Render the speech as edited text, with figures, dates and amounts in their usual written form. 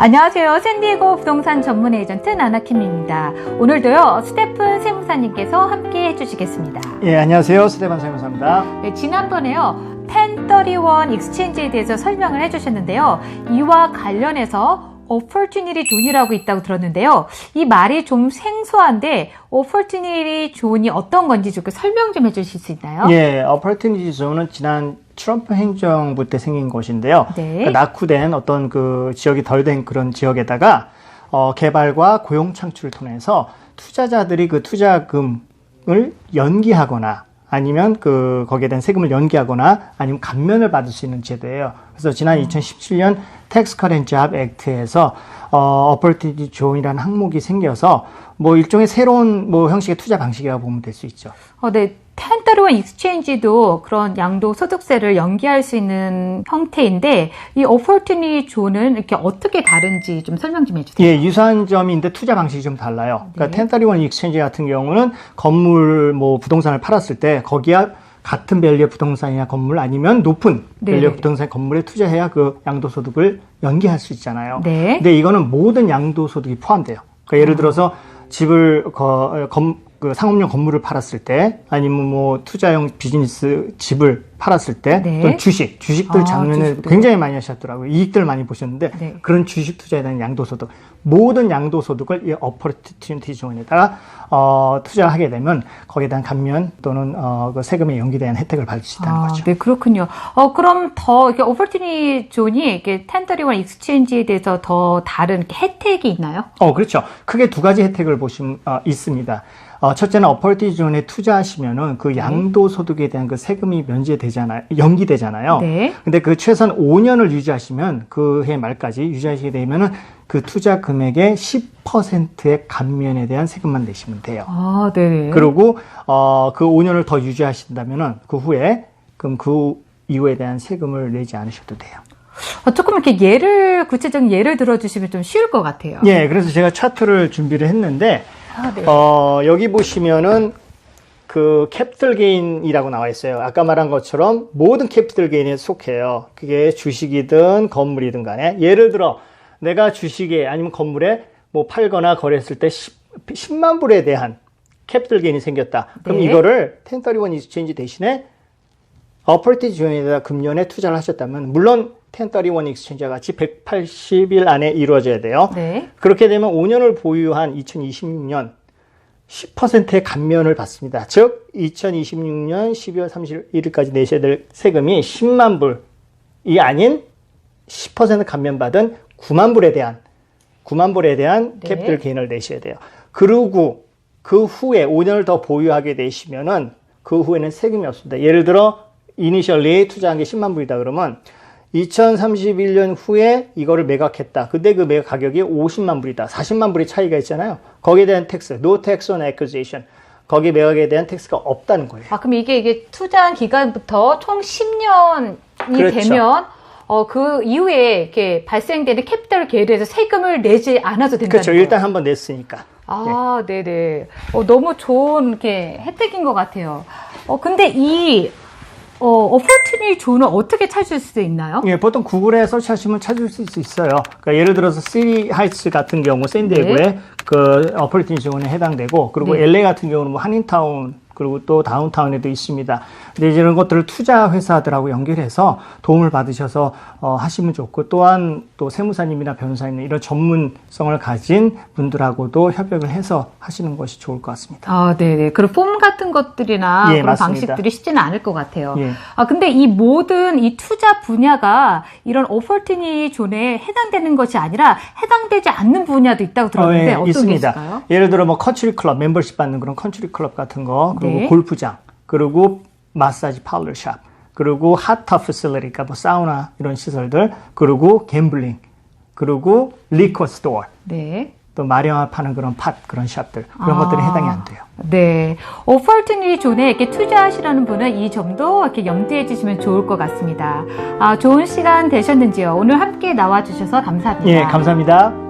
안녕하세요. 샌디에고 부동산 전문 에이전트 나나킴입니다. 오늘도요, 스테픈 세무사님께서 함께 해주시겠습니다. 예, 안녕하세요. 스테픈 세무사입니다. 네, 지난번에요, 1031 익스체인지에 대해서 설명을 해주셨는데요. 이와 관련해서 opportunity zone이라고 있다고 들었는데요. 이 말이 좀 생소한데 opportunity zone이 어떤 건지 좀 설명 좀 해주실 수 있나요? 예, opportunity zone은 지난 트럼프 행정부 때 생긴 것인데요. 네. 그러니까 낙후된 어떤 그 지역이 덜 된 그런 지역에다가 개발과 고용 창출을 통해서 투자자들이 그 투자금을 연기하거나 아니면 거기에 대한 세금을 연기하거나 아니면 감면을 받을 수 있는 제도예요. 그래서 지난 2017년 Tax Cut and Job Act에서 Opportunity Zone이라는 항목이 생겨서 뭐 일종의 새로운 뭐 형식의 투자 방식이라고 보면 될 수 있죠. 네. 1031 익스체인지도 그런 양도소득세를 연기할 수 있는 형태인데 이 opportunity zone은 이렇게 어떻게 다른지 좀 설명 좀 해주세요. 예, 유사한 점인데 투자 방식이 좀 달라요. 그러니까 1031 익스체인지 같은 경우는 건물 뭐 부동산을 팔았을 때 거기에 같은 밸류의 부동산이나 건물 아니면 높은 밸류의 부동산 건물에 투자해야 그 양도소득을 연기할 수 있잖아요. 네. 근데 이거는 모든 양도소득이 포함돼요. 그러니까 예를 들어서 집을 그 상업용 건물을 팔았을 때 아니면 뭐 투자용 비즈니스 집을 팔았을 때 또는 주식들 작년에 굉장히 많이 하셨더라고요. 이익들 많이 보셨는데 그런 주식 투자에 대한 양도소득 모든 양도소득을 이 opportunity zone에다가 투자하게 되면 거기에 대한 감면 또는 그 세금에 연기된 혜택을 받을 수 있다는 거죠. 네, 그렇군요. 그럼 더 이렇게 opportunity zone이 이렇게 1031 익스체인지에 대해서 더 다른 혜택이 있나요? 그렇죠. 크게 두 가지 혜택을 보시면 있습니다. 첫째는 opportunity zone에 투자하시면은 그 양도소득에 대한 그 세금이 연기되잖아요. 네. 근데 그 최소한 5년을 유지하시면 그 해 말까지 유지하시게 되면은 그 투자 금액의 10%의 감면에 대한 세금만 내시면 돼요. 네. 그리고 그 5년을 더 유지하신다면은 그 후에 그럼 그 이후에 대한 세금을 내지 않으셔도 돼요. 조금 이렇게 구체적인 예를 들어주시면 좀 쉬울 것 같아요. 예, 그래서 제가 차트를 준비를 했는데 여기 보시면은 그 캐피털 게인이라고 나와 있어요. 아까 말한 것처럼 모든 캐피털 게인에 속해요. 그게 주식이든 건물이든 간에. 예를 들어 내가 주식에 아니면 건물에 뭐 팔거나 거래했을 때 10만 불에 대한 캐피털 게인이 생겼다. 그럼 이거를 1031 익스체인지 대신에 opportunity zone에다 금년에 투자를 하셨다면 물론 1031 익스체인지와 같이 180일 안에 이루어져야 돼요. 네. 그렇게 되면 5년을 보유한 2026년 10%의 감면을 받습니다. 즉 2026년 12월 31일까지 내셔야 될 세금이 10만 불이 아닌 10% 감면받은 9만 불에 대한 캐피털 게인을 내셔야 돼요. 그리고 그 후에 5년을 더 보유하게 되시면은 그 후에는 세금이 없습니다. 예를 들어 이니셜리 투자한 게 10만 불이다 그러면 2031년 후에 이거를 매각했다. 근데 그 매각 가격이 50만 불이다. 40만 불의 차이가 있잖아요. 거기에 대한 텍스, no tax on acquisition. 거기 매각에 대한 텍스가 없다는 거예요. 그럼 이게 투자한 기간부터 총 10년이 되면 그 이후에 이렇게 발생되는 캐피털 게인에 대해서 세금을 내지 않아도 된다는 그렇죠. 거예요. 일단 한번 냈으니까. 네네. 너무 좋은 이렇게 혜택인 것 같아요. 근데 이 opportunity zone은 어떻게 찾을 수 있나요? 예, 보통 구글에 설치하시면 찾을 수 있어요. 그러니까 예를 들어서 시티 하이츠 같은 경우 샌디에고에 그 opportunity zone에 해당되고 그리고 LA 같은 경우는 뭐 한인타운 그리고 또 다운타운에도 있습니다. 근데 이런 것들을 투자 회사들하고 연결해서 도움을 받으셔서 하시면 좋고 또한 또 세무사님이나 변호사님 이런 전문성을 가진 분들하고도 협력을 해서 하시는 것이 좋을 것 같습니다. 네네. 그런 폼 같은 것들이나 그런 맞습니다. 방식들이 쉽지는 않을 것 같아요. 근데 이 모든 이 투자 분야가 이런 opportunity zone에 해당되는 것이 아니라 해당되지 않는 분야도 있다고 들었는데 어떤 있습니다. 게 있을까요? 예를 들어 뭐 컨트리 클럽 멤버십 받는 그런 컨트리 클럽 같은 거 그리고 골프장 그리고 마사지 파울러 샵 그리고 핫터 패실리티 그러니까 뭐 사우나 이런 시설들 그리고 갬블링 그리고 리커 스토어 또 마리아나 파는 그런 그런 샵들 그런 것들이 해당이 안 돼요. 네, opportunity zone에 이렇게 투자하시라는 분은 이 점도 이렇게 염두해 주시면 좋을 것 같습니다. 좋은 시간 되셨는지요? 오늘 함께 나와주셔서 감사합니다. 예, 감사합니다.